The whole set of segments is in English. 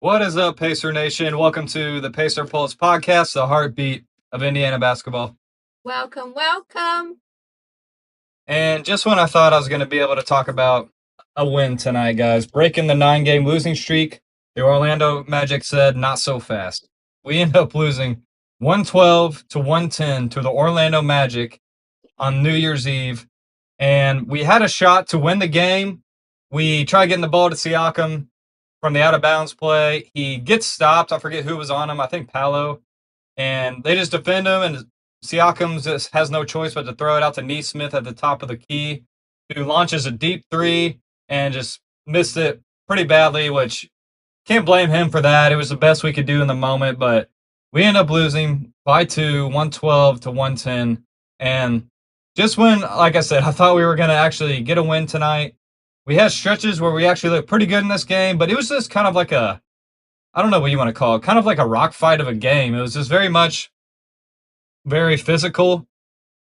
What is up, Pacer Nation? Welcome to the Pacer Pulse podcast, the heartbeat of Indiana basketball. Welcome, welcome. And just when I thought I was going to be able to talk about a win tonight, guys, breaking the 9-game losing streak, the Orlando Magic said, not so fast. We end up losing 112 to 110 to the Orlando Magic on New Year's Eve. And we had a shot to win the game. We tried getting the ball to Siakam from the out of bounds play. He gets stopped. I forget who was on him. I think Paolo. And they just defend him, and Siakam just has no choice but to throw it out to Nesmith at the top of the key, who launches a deep three and just missed it pretty badly, which can't blame him for that. It was the best we could do in the moment, but we end up losing by 2, 112 to 110. And just when, like I said, I thought we were going to actually get a win tonight, we had stretches where we actually looked pretty good in this game, but it was just kind of like I don't know what you want to call it, kind of like a rock fight of a game. It was just very physical,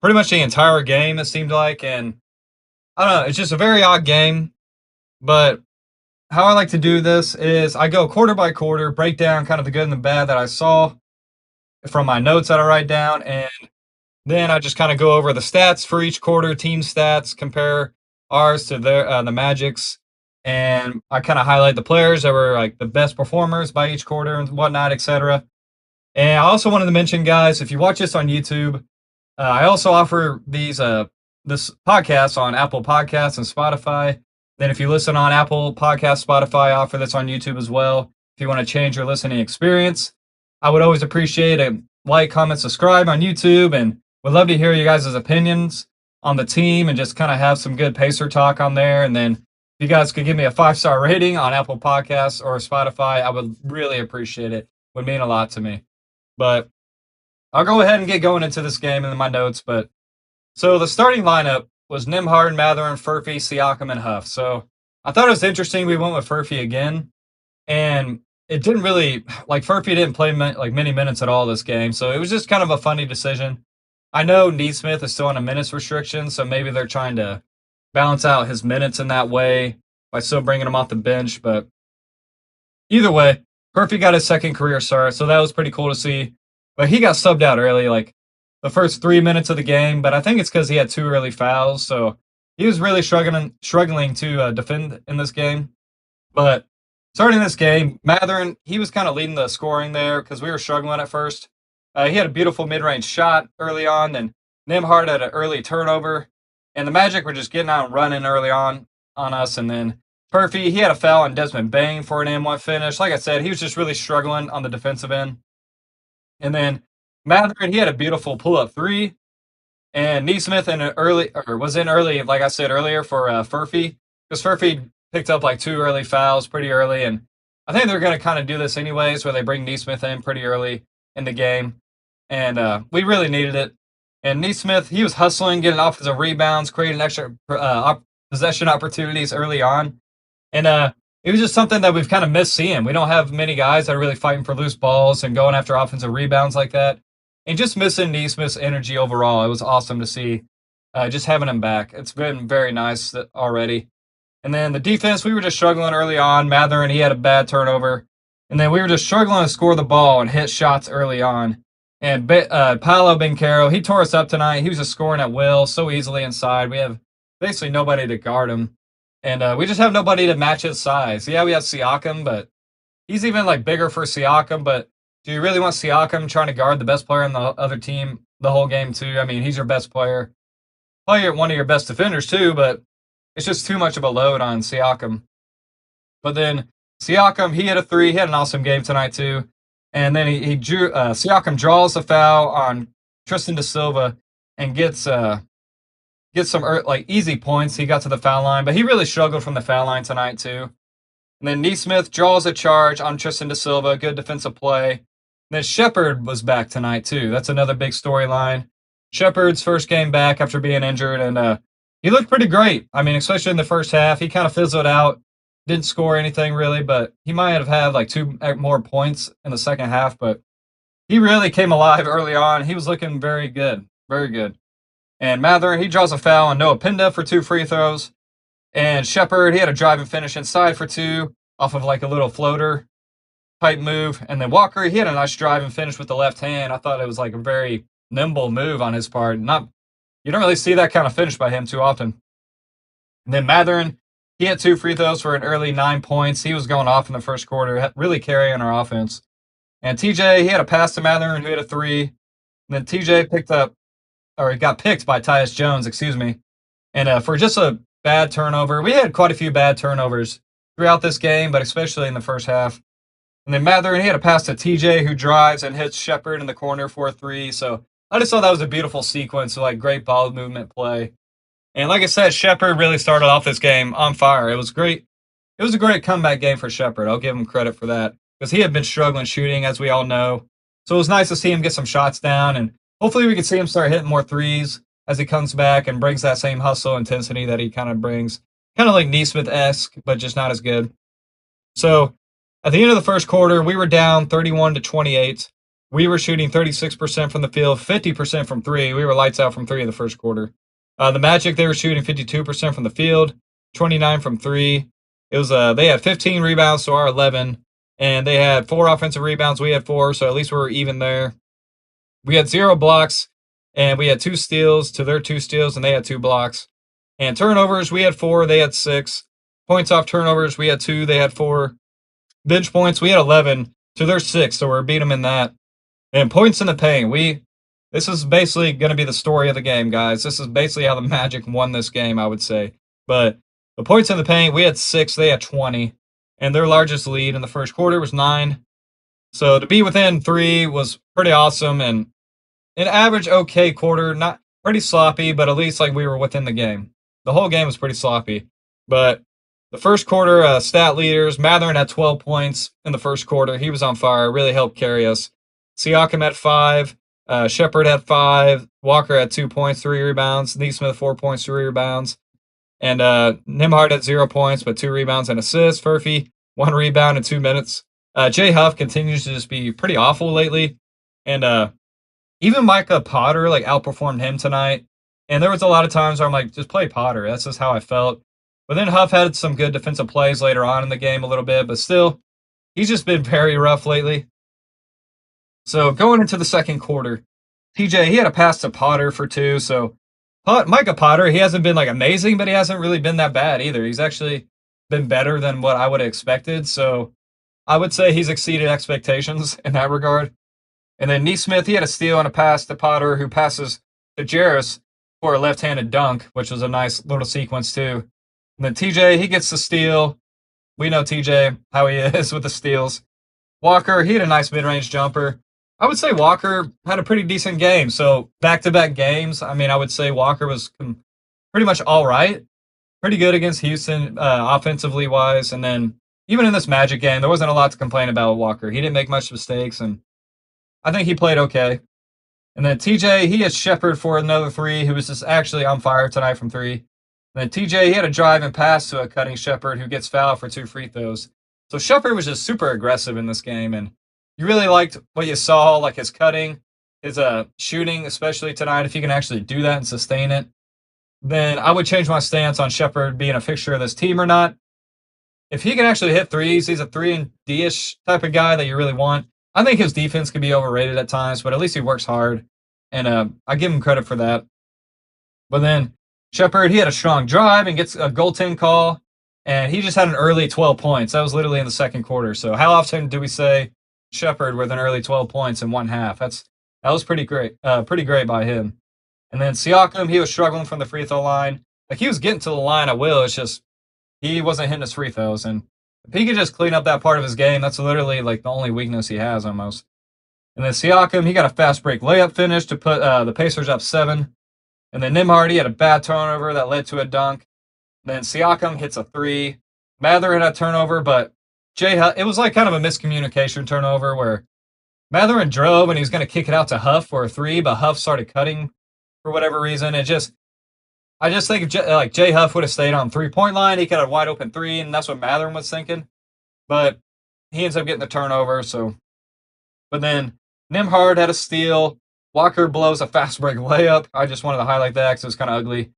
pretty much the entire game, it seemed like. And I don't know, it's just a very odd game. But how I like to do this is I go quarter by quarter, break down kind of the good and the bad that I saw from my notes that I write down. And then I just kind of go over the stats for each quarter, team stats, compare ours to the Magic's. And I kind of highlight the players that were like the best performers by each quarter and whatnot, etc. And I also wanted to mention, guys, if you watch this on YouTube, I also offer this podcast on Apple Podcasts and Spotify. Then if you listen on Apple Podcasts, Spotify, I offer this on YouTube as well. If you want to change your listening experience, I would always appreciate a like, comment, subscribe on YouTube, and would love to hear you guys' opinions on the team and just kind of have some good Pacer talk on there. And then if you guys could give me a 5-star rating on Apple Podcasts or Spotify, I would really appreciate it. It would mean a lot to me. But I'll go ahead and get going into this game in my notes. But so the starting lineup was Nembhard, Mathurin, Furphy, Siakam, and Huff. So I thought it was interesting we went with Furphy again. And it didn't really, like, Furphy didn't play many minutes at all this game. So it was just kind of a funny decision. I know Nesmith is still on a minutes restriction, so maybe they're trying to balance out his minutes in that way by still bringing him off the bench. But either way, Furphy got his second career start, so that was pretty cool to see. But he got subbed out early, like the first 3 minutes of the game. But I think it's because he had 2 early fouls, so he was really struggling to defend in this game. But starting this game, Mathurin, he was kind of leading the scoring there because we were struggling at first. He had a beautiful mid-range shot early on, and Nembhard had an early turnover, and the Magic were just getting out and running early on us. And then Furphy, he had a foul on Desmond Bane for an M1 finish. Like I said, he was just really struggling on the defensive end. And then Mathurin, he had a beautiful pull-up three, and Nesmith was in early, like I said earlier, for Furphy, because Furphy picked up like 2 early fouls pretty early, and I think they're going to kind of do this anyways, where they bring Nesmith in pretty early in the game. And we really needed it. And Nesmith, he was hustling, getting offensive rebounds, creating extra possession opportunities early on. And it was just something that we've kind of missed seeing. We don't have many guys that are really fighting for loose balls and going after offensive rebounds like that. And just missing Nesmith's energy overall. It was awesome to see just having him back. It's been very nice already. And then the defense, we were just struggling early on. Mathurin, he had a bad turnover. And then we were just struggling to score the ball and hit shots early on. And Paolo Banchero, he tore us up tonight. He was just scoring at will so easily inside. We have basically nobody to guard him. And we just have nobody to match his size. Yeah, we have Siakam, but he's even like bigger for Siakam. But do you really want Siakam trying to guard the best player on the other team the whole game too? I mean, he's your best player. Probably one of your best defenders too, but it's just too much of a load on Siakam. But then Siakam, he hit a 3. He had an awesome game tonight too. And then he drew. Siakam draws a foul on Tristan da Silva and gets some easy points. He got to the foul line, but he really struggled from the foul line tonight too. And then Nesmith draws a charge on Tristan da Silva. Good defensive play. And then Sheppard was back tonight too. That's another big storyline. Sheppard's first game back after being injured, and he looked pretty great. I mean, especially in the first half, he kind of fizzled out. Didn't score anything really, but he might have had like 2 more points in the second half. But he really came alive early on. He was looking very good, very good. And Mathurin, he draws a foul on Noah Pinda for 2 free throws. And Sheppard, he had a drive and finish inside for 2 off of like a little floater. type move. And then Walker, he had a nice drive and finish with the left hand. I thought it was like a very nimble move on his part. You don't really see that kind of finish by him too often. And then Mathurin, he had 2 free throws for an early 9 points. He was going off in the first quarter, really carrying our offense. And TJ, he had a pass to Mathurin, who hit a 3. And then TJ he got picked by Tyus Jones, excuse me. And for just a bad turnover, we had quite a few bad turnovers throughout this game, but especially in the first half. And then Mathurin, he had a pass to TJ, who drives and hits Sheppard in the corner for a 3. So I just thought that was a beautiful sequence of like great ball movement play. And like I said, Sheppard really started off this game on fire. It was great. It was a great comeback game for Sheppard. I'll give him credit for that because he had been struggling shooting, as we all know. So it was nice to see him get some shots down, and hopefully we can see him start hitting more threes as he comes back and brings that same hustle intensity that he kind of brings. Kind of like Nesmith-esque, but just not as good. So at the end of the first quarter, we were down 31-28. We were shooting 36% from the field, 50% from 3. We were lights out from 3 in the first quarter. The Magic, they were shooting 52% from the field, 29 from 3. It was they had 15 rebounds to our 11, and they had 4 offensive rebounds. We had 4, so at least we were even there. We had 0 blocks, and we had 2 steals to their 2 steals, and they had 2 blocks. And turnovers, we had 4, they had 6. Points off turnovers, we had 2, they had 4. Bench points, we had 11 to their 6, so we're beating them in that. And points in the paint, this is basically going to be the story of the game, guys. This is basically how the Magic won this game, I would say. But the points in the paint, we had 6, they had 20. And their largest lead in the first quarter was 9. So to be within 3 was pretty awesome. And an average okay quarter, not pretty sloppy, but at least like we were within the game. The whole game was pretty sloppy. But the first quarter, stat leaders, Mathurin had 12 points in the first quarter. He was on fire, really helped carry us. Siakam had 5. Sheppard had 5. Walker had 2 points, 3 rebounds. Nesmith 4 points, 3 rebounds. And Nembhard had 0 points, but 2 rebounds and assists. Furphy, 1 rebound in 2 minutes. Jay Huff continues to just be pretty awful lately. And even Micah Potter like outperformed him tonight. And there was a lot of times where I'm like, just play Potter. That's just how I felt. But then Huff had some good defensive plays later on in the game a little bit. But still, he's just been very rough lately. So going into the second quarter, TJ, he had a pass to Potter for 2. So Micah Potter, he hasn't been like amazing, but he hasn't really been that bad either. He's actually been better than what I would have expected. So I would say he's exceeded expectations in that regard. And then Nesmith, he had a steal and a pass to Potter, who passes to Jarris for a left-handed dunk, which was a nice little sequence too. And then TJ, he gets the steal. We know TJ, how he is with the steals. Walker, he had a nice mid-range jumper. I would say Walker had a pretty decent game. So back-to-back games, I mean, I would say Walker was pretty much all right. Pretty good against Houston offensively wise. And then even in this Magic game, there wasn't a lot to complain about with Walker. He didn't make much mistakes, and I think he played okay. And then TJ, he had Sheppard for another 3, who was just actually on fire tonight from 3. And then TJ, he had a drive and pass to a cutting Sheppard, who gets fouled for 2 free throws. So Sheppard was just super aggressive in this game, and you really liked what you saw, like his cutting, his shooting, especially tonight. If he can actually do that and sustain it, then I would change my stance on Sheppard being a fixture of this team or not. If he can actually hit threes, he's a 3-and-D-ish type of guy that you really want. I think his defense can be overrated at times, but at least he works hard, and I give him credit for that. But then Sheppard, he had a strong drive and gets a goaltend call, and he just had an early 12 points. That was literally in the second quarter. So how often do we say Sheppard with an early 12 points in one half? That was pretty great by him. And then Siakam, he was struggling from the free throw line. Like, he was getting to the line at will. It's just he wasn't hitting his free throws. And if he could just clean up that part of his game, that's literally like the only weakness he has almost. And then Siakam, he got a fast break layup finish to put the Pacers up 7. And then Nembhard, he had a bad turnover that led to a dunk. Then Siakam hits a 3. Mathurin had a turnover, but it was like kind of a miscommunication turnover where Mathurin drove and he was going to kick it out to Huff for a 3, but Huff started cutting for whatever reason. I just think if Jay Huff would have stayed on 3-point line, he could have a wide open 3, and that's what Mathurin was thinking. But he ends up getting the turnover. But then Nembhard had a steal. Walker blows a fast break layup. I just wanted to highlight that because it was kind of ugly.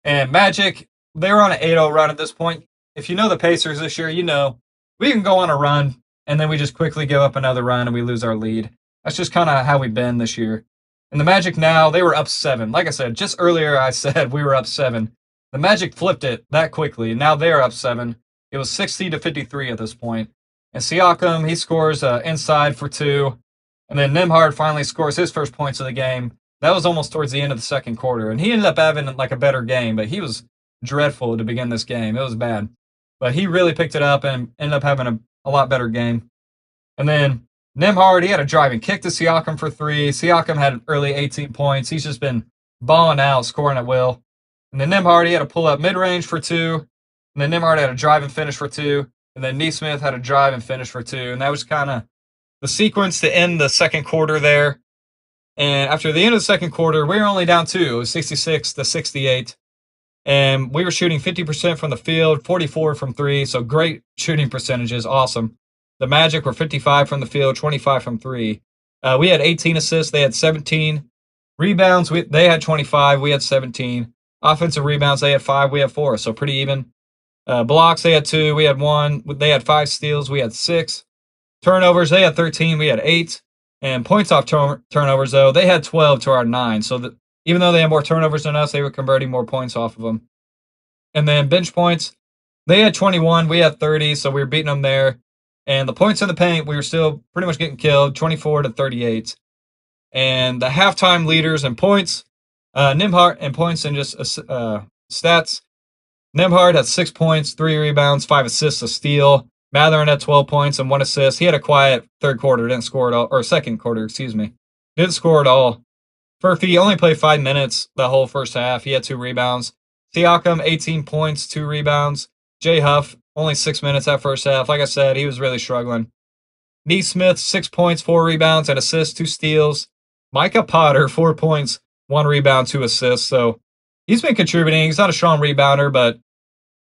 And Magic, they were on an 8-0 run at this point. If you know the Pacers this year, you know we can go on a run and then we just quickly give up another run and we lose our lead. That's just kind of how we've been this year. And the Magic now, they were up 7. Like I said, just earlier I said we were up 7. The Magic flipped it that quickly. Now they're up 7. It was 60-53 at this point. And Siakam, he scores inside for 2. And then Nembhard finally scores his first points of the game. That was almost towards the end of the second quarter. And he ended up having like a better game, but he was dreadful to begin this game. It was bad. But he really picked it up and ended up having a lot better game. And then Nembhard, he had a driving kick to Siakam for 3. Siakam had early 18 points. He's just been balling out, scoring at will. And then Nembhard, he had a pull-up mid-range for 2. And then Nembhard had a drive and finish for 2. And then Nesmith had a drive and finish for 2. And that was kind of the sequence to end the second quarter there. And after the end of the second quarter, we were only down 2. It was 66-68. And we were shooting 50% from the field, 44 from 3. So great shooting percentages. Awesome. The Magic were 55 from the field, 25 from 3. We had 18 assists. They had 17. Rebounds, they had 25. We had 17. Offensive rebounds, they had 5. We had 4. So pretty even. Blocks, they had 2. We had 1. They had 5 steals. We had 6. Turnovers, they had 13. We had 8. And points off turnovers, though, they had 12 to our 9. So even though they had more turnovers than us, they were converting more points off of them. And then bench points, they had 21. We had 30. So we were beating them there. And the points in the paint, we were still pretty much getting killed, 24-38. And the halftime leaders in points, Nembhard, and points and just stats. Nembhard had 6 points, 3 rebounds, 5 assists, a steal. Mathurin had 12 points and 1 assist. He had a quiet third quarter, didn't score at all, or second quarter, excuse me. Didn't score at all. Furphy only played 5 minutes the whole first half. He had 2 rebounds. Siakam, 18 points, 2 rebounds. Jay Huff, only 6 minutes that first half. Like I said, he was really struggling. Nesmith, 6 points, 4 rebounds, and assists, 2 steals. Micah Potter, 4 points, 1 rebound, 2 assists. So he's been contributing. He's not a strong rebounder, but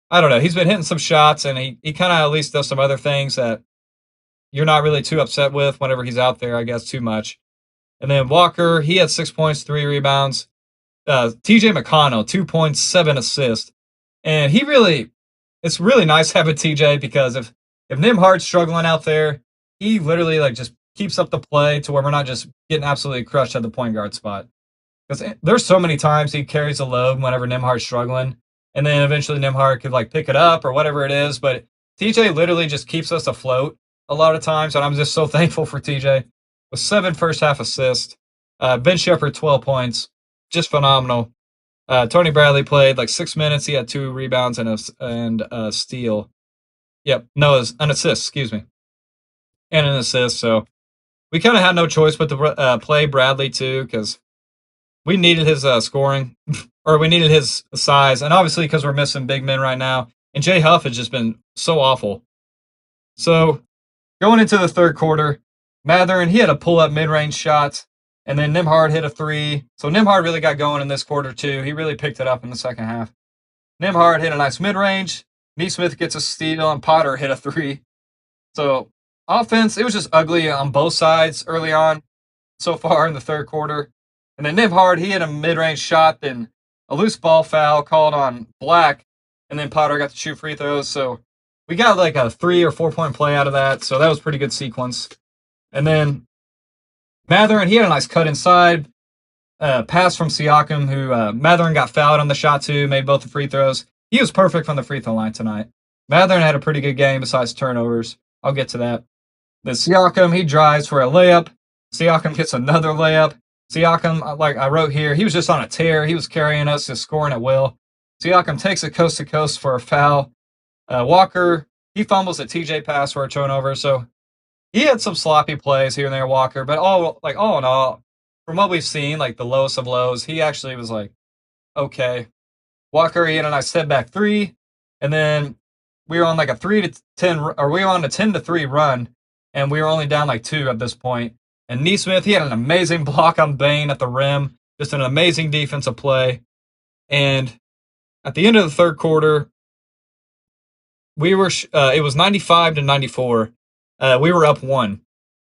I don't know. He's been hitting some shots, and he kind of at least does some other things that you're not really too upset with whenever he's out there, I guess, too much. And then Walker, he had 6 points, 3 rebounds. TJ McConnell, 2 points, 7 assists. And it's really nice having TJ because if Nembhard's struggling out there, he literally just keeps up the play to where we're not just getting absolutely crushed at the point guard spot. Because there's so many times he carries the load whenever Nembhard's struggling, and then eventually Nembhard could pick it up or whatever it is. But TJ literally just keeps us afloat a lot of times, and I'm just so thankful for TJ. With 7 first half assists, Ben Sheppard 12 points, just phenomenal. Tony Bradley played 6 minutes. He had 2 rebounds and a steal. Yep, no, an assist, excuse me. And an assist, so we kind of had no choice but to play Bradley too, because we needed his scoring, or we needed his size, and obviously because we're missing big men right now, and Jay Huff has just been so awful. So, going into the third quarter, Mathurin, he had a pull-up mid-range shot, and then Nembhard hit a 3. So Nembhard really got going in this quarter too. He really picked it up in the second half. Nembhard hit a nice mid-range. Nesmith gets a steal, and Potter hit a 3. So offense, it was just ugly on both sides early on so far in the third quarter. And then Nembhard, he hit a mid-range shot, then a loose ball foul called on Black, and then Potter got to shoot free throws. So we got a 3 or 4 point play out of that. So that was a pretty good sequence. And then Mathurin, he had a nice cut inside, pass from Siakam, who Mathurin got fouled on the shot too, made both the free throws. He was perfect from the free throw line tonight. Mathurin had a pretty good game besides turnovers. I'll get to that. Then Siakam, he drives for a layup. Siakam gets another layup. Siakam, like I wrote here, he was just on a tear. He was carrying us, just scoring at will. Siakam takes it coast to coast for a foul. Walker, he fumbles a TJ pass for a turnover. So he had some sloppy plays here and there, Walker. But all in all, from what we've seen, the lowest of lows, he actually was okay. Walker, he had a nice step back 3. And then we were on a 3-10, or we were on a 10-3 run. And we were only down 2 at this point. And Nesmith, he had an amazing block on Bain at the rim. Just an amazing defensive play. And at the end of the third quarter, we were it was 95-94. We were up 1.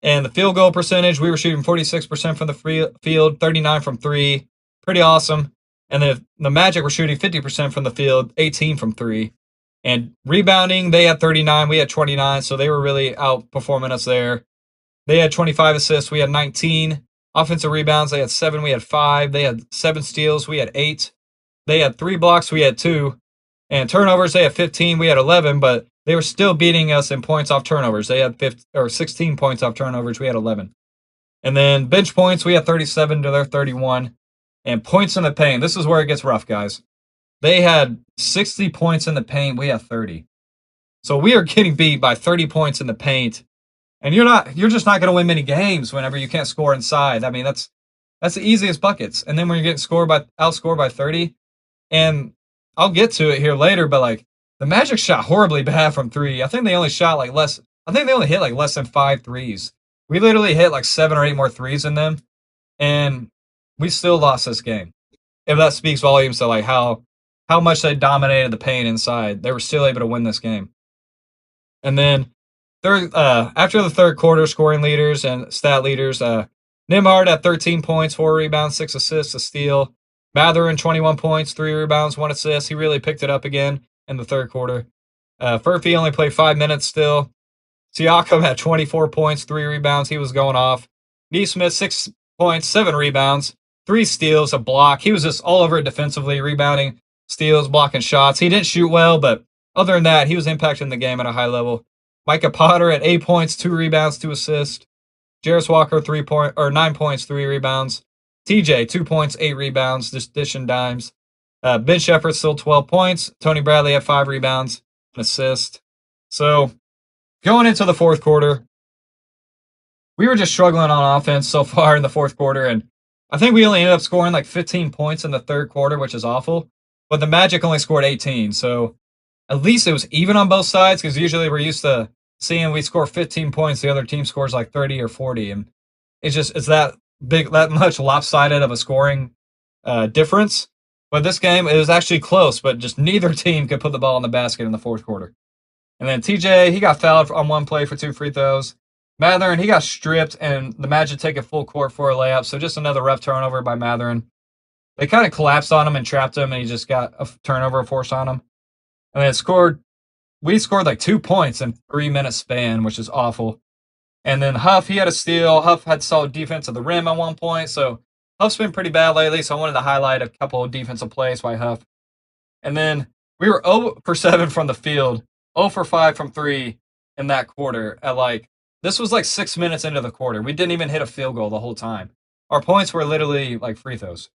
And the field goal percentage, we were shooting 46% from the field, 39 from 3. Pretty awesome. And the Magic were shooting 50% from the field, 18 from 3. And rebounding, they had 39, we had 29, so they were really outperforming us there. They had 25 assists, we had 19. Offensive rebounds, they had 7, we had 5. They had 7 steals, we had 8. They had 3 blocks, we had 2. And turnovers, they had 15, we had 11, but they were still beating us in points off turnovers. They had 16 points off turnovers, we had 11. And then bench points, we had 37 to their 31. And points in the paint, this is where it gets rough, guys. They had 60 points in the paint, we had 30. So we are getting beat by 30 points in the paint. And you're just not going to win many games whenever you can't score inside. I mean, that's the easiest buckets. And then when you're getting outscored by 30, and I'll get to it here later, but like the Magic shot horribly bad from 3. I think they only hit like less than 5 threes. We literally hit like 7 or 8 more threes than them, and we still lost this game. If that speaks volumes to like how much they dominated the paint inside, they were still able to win this game. And then after the third quarter, scoring leaders and stat leaders, Nembhard had 13 points, 4 rebounds, 6 assists, a steal. Mathurin, 21 points, 3 rebounds, 1 assist. He really picked it up again in the third quarter. Furphy only played 5 minutes still. Siakam had 24 points, 3 rebounds. He was going off. Nesmith, 6 points, 7 rebounds, 3 steals, a block. He was just all over it defensively, rebounding, steals, blocking shots. He didn't shoot well, but other than that, he was impacting the game at a high level. Micah Potter at 8 points, 2 rebounds, 2 assists. Jarris Walker, 9 points, 3 rebounds. TJ, 2 points, 8 rebounds, just dishing dimes. Ben Sheppard still 12 points. Tony Bradley had 5 rebounds, an assist. So going into the fourth quarter, we were just struggling on offense so far in the fourth quarter, and I think we only ended up scoring like 15 points in the third quarter, which is awful. But the Magic only scored 18, so at least it was even on both sides, because usually we're used to seeing we score 15 points, the other team scores like 30 or 40, and it's that much lopsided of a scoring difference. But this game, it was actually close, but just neither team could put the ball in the basket in the fourth quarter. And then TJ, he got fouled on 1 play for 2 free throws. Mathurin, he got stripped, and the Magic take a full court for a layup, so just another rough turnover by Mathurin. They kind of collapsed on him and trapped him, and he just got a turnover forced on him. And then we scored like 2 points in 3-minute span, which is awful. And then Huff, he had a steal. Huff had solid defense at the rim at 1 point, so Huff's been pretty bad lately, so I wanted to highlight a couple of defensive plays by Huff. And then we were 0 for 7 from the field, 0 for 5 from 3 in that quarter. This was like 6 minutes into the quarter. We didn't even hit a field goal the whole time. Our points were literally like free throws.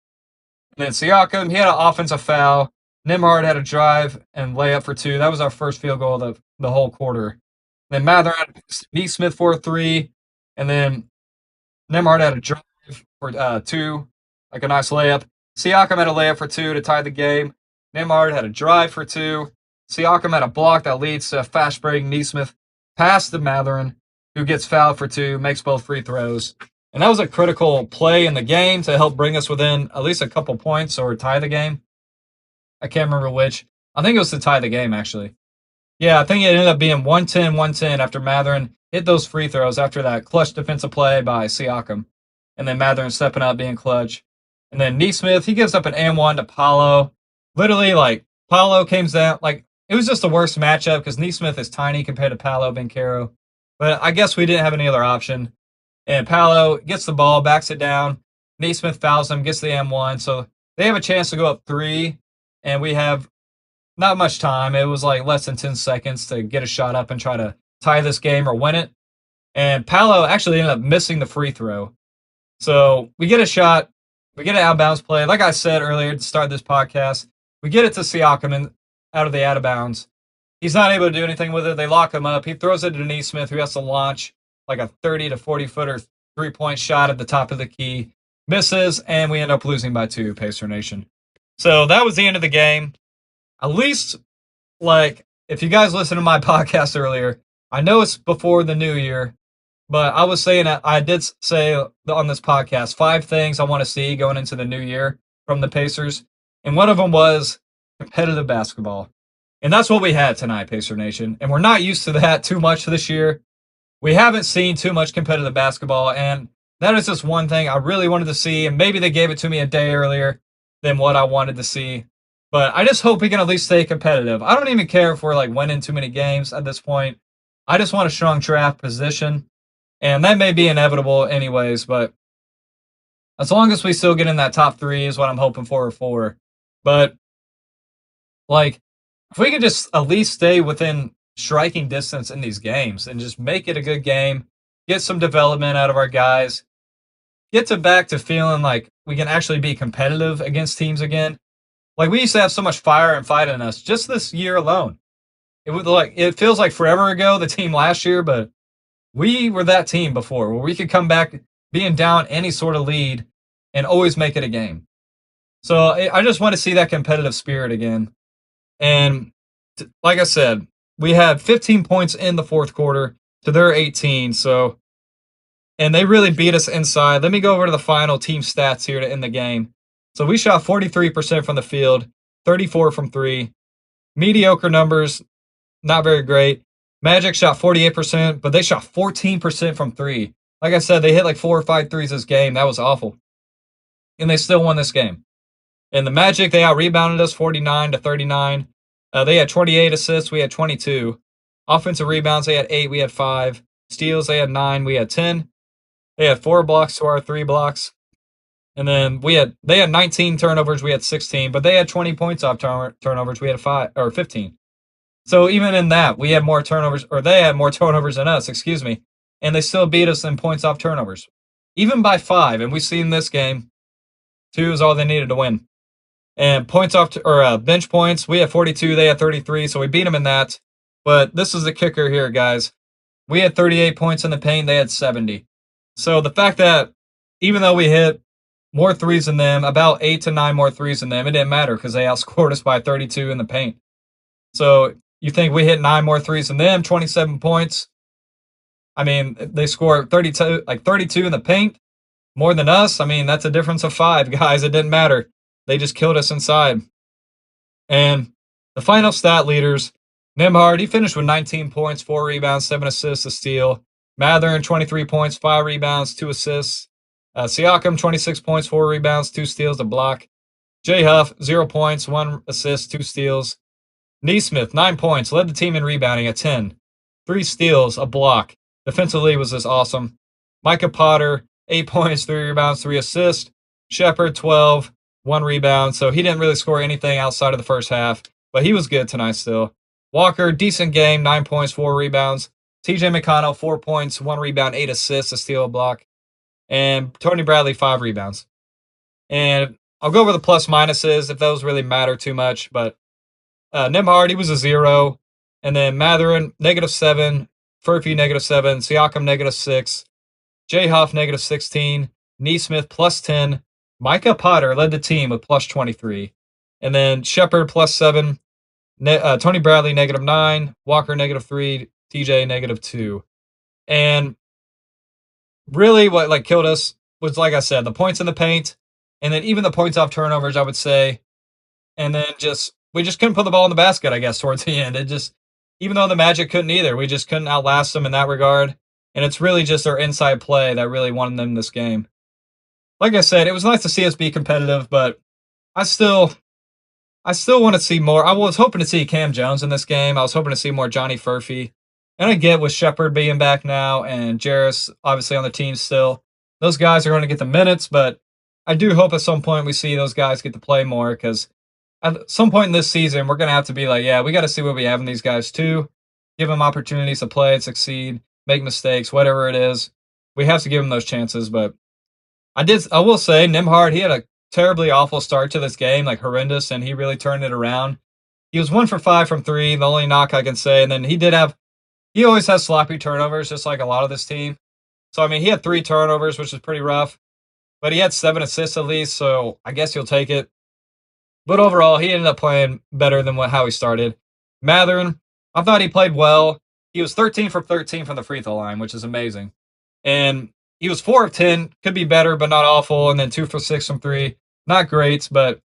And then Siakam, he had an offensive foul. Nembhard had a drive and layup for 2. That was our first field goal of the whole quarter. Then Mathurin, Nesmith for 3. And then Nembhard had a drive for 2, like a nice layup. Siakam had a layup for 2 to tie the game. Nembhard had a drive for 2. Siakam had a block that leads to a fast break. Nesmith passed to Mathurin, who gets fouled for 2, makes both free throws. And that was a critical play in the game to help bring us within at least a couple points or tie the game. I can't remember which. I think it was to tie the game, actually. Yeah, I think it ended up being 110-110 after Mathurin hit those free throws after that clutch defensive play by Siakam. And then Mathurin stepping up, being clutch. And then Nesmith, he gives up an and-1 to Paolo. Literally, like, Paolo came down. Like, it was just the worst matchup because Nesmith is tiny compared to Paolo Banchero. But I guess we didn't have any other option. And Paolo gets the ball, backs it down. Nesmith fouls him, gets the M1. So they have a chance to go up 3. And we have not much time. It was like less than 10 seconds to get a shot up and try to tie this game or win it. And Paolo actually ended up missing the free throw. So we get a shot. We get an out-of-bounds play. Like I said earlier to start this podcast, we get it to Siakam out of the out-of-bounds. He's not able to do anything with it. They lock him up. He throws it to Nesmith, who has to launch like a 30 to 40-footer three-point shot at the top of the key. Misses, and we end up losing by 2, Pacer Nation. So that was the end of the game. At least, like, if you guys listened to my podcast earlier, I know it's before the new year, but I was saying that I did say on this podcast 5 things I want to see going into the new year from the Pacers. And one of them was competitive basketball. And that's what we had tonight, Pacer Nation. And we're not used to that too much this year. We haven't seen too much competitive basketball, and that is just one thing I really wanted to see, and maybe they gave it to me a day earlier than what I wanted to see. But I just hope we can at least stay competitive. I don't even care if we're like winning too many games at this point. I just want a strong draft position. And that may be inevitable anyways, but as long as we still get in that top 3 is what I'm hoping for or 4. But like if we could just at least stay within striking distance in these games and just make it a good game, get some development out of our guys, get to back to feeling like we can actually be competitive against teams again. Like we used to have so much fire and fight in us just this year alone. It feels like forever ago, the team last year, but we were that team before where we could come back being down any sort of lead and always make it a game. So I just want to see that competitive spirit again. And like I said, we had 15 points in the fourth quarter to their 18. So, and they really beat us inside. Let me go over to the final team stats here to end the game. So we shot 43% from the field, 34 from 3. Mediocre numbers, not very great. Magic shot 48%, but they shot 14% from 3. Like I said, they hit like 4 or 5 threes this game. That was awful. And they still won this game. And the Magic, they out-rebounded us 49-39. They had 28 assists. We had 22. Offensive rebounds, they had 8. We had 5. Steals, they had 9. We had 10. They had 4 blocks to our 3 blocks. And then they had 19 turnovers. We had 16. But they had 20 points off turnovers. We had 15. So even in that, we had more turnovers, or they had more turnovers than us, excuse me. And they still beat us in points off turnovers. Even by 5. And we've seen this game, 2 is all they needed to win. And points off bench points, we had 42, they had 33, so we beat them in that. But this is the kicker here, guys. We had 38 points in the paint, they had 70. So the fact that even though we hit more threes than them, about 8 to 9 more threes than them, it didn't matter because they outscored us by 32 in the paint. So you think we hit 9 more threes than them, 27 points. I mean, they scored 32 in the paint, more than us. I mean, that's a difference of 5, guys. It didn't matter. They just killed us inside. And the final stat leaders, Nembhard, he finished with 19 points, 4 rebounds, 7 assists, a steal. Mathurin, 23 points, 5 rebounds, 2 assists. Siakam, 26 points, 4 rebounds, 2 steals, a block. J. Huff, 0 points, 1 assist, 2 steals. Nesmith, 9 points, led the team in rebounding at 10. 3 steals, a block. Defensively was just awesome. Micah Potter, 8 points, 3 rebounds, 3 assists. Sheppard, 12, 1 rebound. So he didn't really score anything outside of the first half, but he was good tonight still. Walker, decent game, 9 points, 4 rebounds. TJ McConnell, 4 points, 1 rebound, 8 assists, a steal, a block. And Tony Bradley, 5 rebounds. And I'll go over the plus minuses if those really matter too much, but Nembhard, he was a 0. And then Mathurin, -7. Furphy, -7. Siakam, -6. J. Huff, -16. Nesmith, +10. Micah Potter led the team with +23. And then Sheppard, +7. Tony Bradley, -9. Walker, -3. TJ, -2. And really what killed us was, like I said, the points in the paint, and then even the points off turnovers, I would say. And then we just couldn't put the ball in the basket, I guess, towards the end. Even though the Magic couldn't either, we just couldn't outlast them in that regard. And it's really just our inside play that really won them this game. Like I said, it was nice to see us be competitive, but I still want to see more. I was hoping to see Cam Jones in this game. I was hoping to see more Johnny Furphy. And I get with Sheppard being back now and Jarris obviously on the team still. Those guys are going to get the minutes, but I do hope at some point we see those guys get to play more, because at some point in this season, we're going to have to be like, yeah, we got to see what we have in these guys too. Give them opportunities to play and succeed, make mistakes, whatever it is. We have to give them those chances, but I will say, Nembhard, he had a terribly awful start to this game, like horrendous, and he really turned it around. He was 1 for 5 from 3, the only knock I can say, and then he always has sloppy turnovers, just like a lot of this team. So, I mean, he had 3 turnovers, which is pretty rough, but he had 7 assists at least, so I guess you'll take it. But overall, he ended up playing better than how he started. Mathurin, I thought he played well. He was 13 for 13 from the free throw line, which is amazing. And he was 4 of 10, could be better, but not awful. And then 2 for 6 from 3. Not great, but,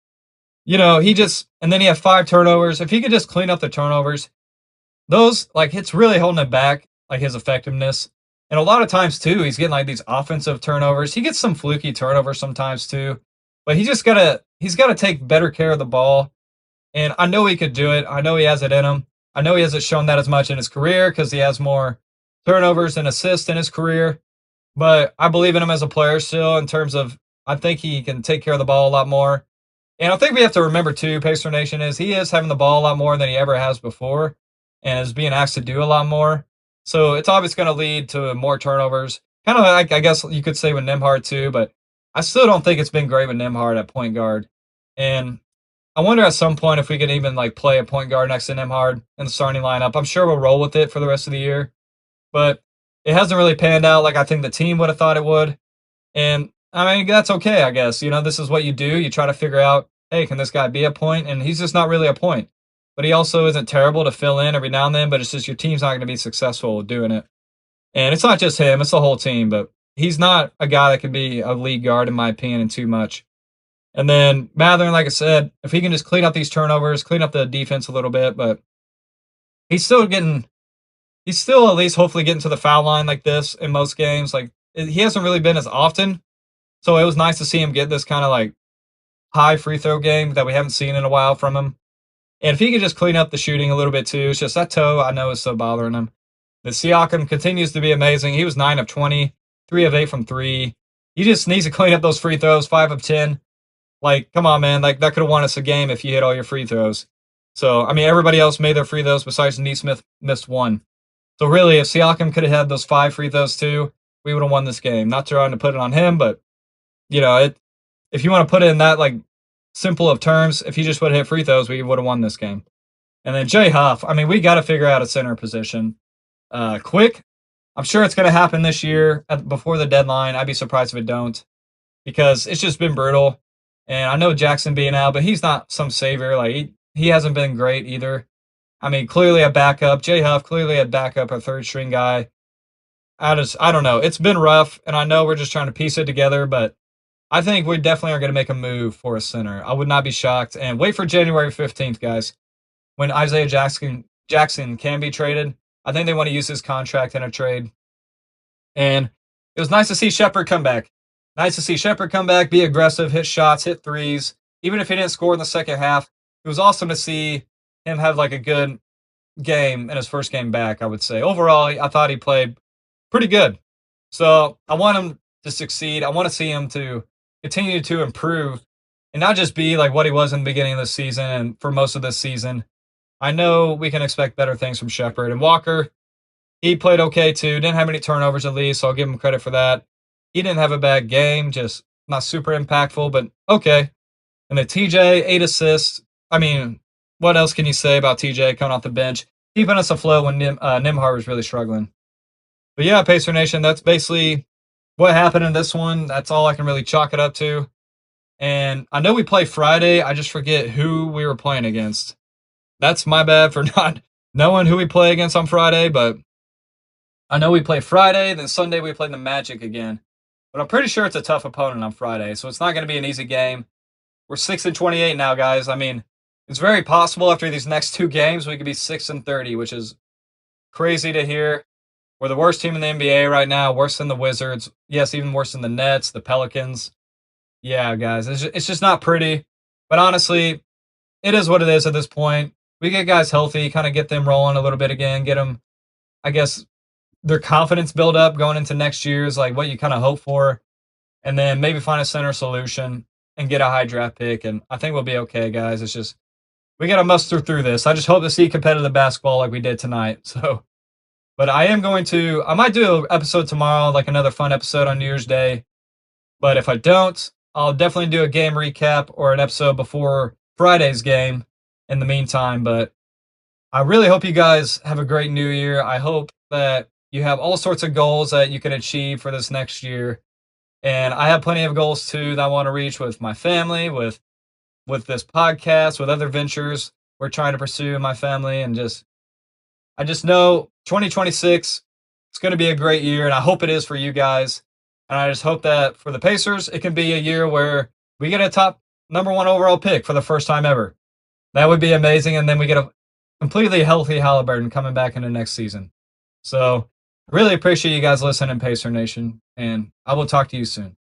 and then he had 5 turnovers. If he could just clean up the turnovers, it's really holding him back, his effectiveness. And a lot of times, too, he's getting, these offensive turnovers. He gets some fluky turnovers sometimes, too. But he's got to take better care of the ball. And I know he could do it. I know he has it in him. I know he hasn't shown that as much in his career because he has more turnovers and assists in his career. But I believe in him as a player still in terms of I think he can take care of the ball a lot more. And I think we have to remember too, Pacer Nation, is he is having the ball a lot more than he ever has before and is being asked to do a lot more. So it's obviously going to lead to more turnovers. Kind of like, I guess you could say with Nembhard too, but I still don't think it's been great with Nembhard at point guard. And I wonder at some point if we could even like play a point guard next to Nembhard in the starting lineup. I'm sure we'll roll with it for the rest of the year, but it hasn't really panned out like I think the team would have thought it would. And I mean, that's okay, I guess. You know, this is what you do. You try to figure out, hey, can this guy be a point? And he's just not really a point. But he also isn't terrible to fill in every now and then, but it's just your team's not going to be successful doing it. And it's not just him, it's the whole team, but he's not a guy that can be a lead guard, in my opinion, and too much. And then Mathurin, like I said, if he can just clean up these turnovers, clean up the defense a little bit, but he's still at least hopefully getting to the foul line like this in most games. Like he hasn't really been as often. So it was nice to see him get this kind of like high free throw game that we haven't seen in a while from him. And if he could just clean up the shooting a little bit too, it's just that toe I know is so bothering him. The Siakam continues to be amazing. He was 9 of 20, 3 of 8 from 3. He just needs to clean up those free throws, 5 of 10. Like, come on, man. Like, that could have won us a game if you hit all your free throws. So, I mean, everybody else made their free throws besides Nesmith missed 1. So, really, if Siakam could have had those 5 free throws too, we would have won this game. Not trying to put it on him, but, you know, if you want to put it in that, like, simple of terms, if he just would have hit free throws, we would have won this game. And then Jay Huff, I mean, we got to figure out a center position quick. I'm sure it's going to happen this year before the deadline. I'd be surprised if it don't because it's just been brutal. And I know Jackson being out, but he's not some savior. Like he hasn't been great either. I mean, clearly a backup. Jay Huff, clearly a backup, a third string guy. I don't know. It's been rough, and I know we're just trying to piece it together, but I think we definitely are going to make a move for a center. I would not be shocked. And wait for January 15th, guys, when Isaiah Jackson can be traded. I think they want to use his contract in a trade. And it was nice to see Sheppard come back. Nice to see Sheppard come back, be aggressive, hit shots, hit threes. Even if he didn't score in the second half, it was awesome to see him have like a good game in his first game back, I would say. Overall, I thought he played pretty good. So I want him to succeed. I want to see him to continue to improve and not just be like what he was in the beginning of the season and for most of this season. I know we can expect better things from Sheppard. And Walker, he played okay too. Didn't have any turnovers at least, so I'll give him credit for that. He didn't have a bad game, just not super impactful, but okay. And then TJ, 8 assists. I mean, what else can you say about TJ coming off the bench? Keeping us afloat when Nembhard was really struggling. But yeah, Pacer Nation, that's basically what happened in this one. That's all I can really chalk it up to. And I know we play Friday. I just forget who we were playing against. That's my bad for not knowing who we play against on Friday, but I know we play Friday, then Sunday we play the Magic again. But I'm pretty sure it's a tough opponent on Friday, so it's not going to be an easy game. We're 6-28 now, guys. I mean, it's very possible after these next 2 games we could be 6-30, which is crazy to hear. We're the worst team in the NBA right now, worse than the Wizards. Yes, even worse than the Nets, the Pelicans. Yeah, guys, it's just not pretty. But honestly, it is what it is at this point. We get guys healthy, kind of get them rolling a little bit again, get them, I guess, their confidence build up going into next year is like what you kind of hope for. And then maybe find a center solution and get a high draft pick. And I think we'll be okay, guys. It's just, we got to muster through this. I just hope to see competitive basketball like we did tonight. So, but I might do an episode tomorrow, like another fun episode on New Year's Day. But if I don't, I'll definitely do a game recap or an episode before Friday's game in the meantime. But I really hope you guys have a great new year. I hope that you have all sorts of goals that you can achieve for this next year. And I have plenty of goals too that I want to reach with my family, with this podcast, with other ventures we're trying to pursue in my family. And I just know 2026, it's going to be a great year. And I hope it is for you guys. And I just hope that for the Pacers, it can be a year where we get a top number 1 overall pick for the first time ever. That would be amazing. And then we get a completely healthy Halliburton coming back into next season. So really appreciate you guys listening, Pacer Nation, and I will talk to you soon.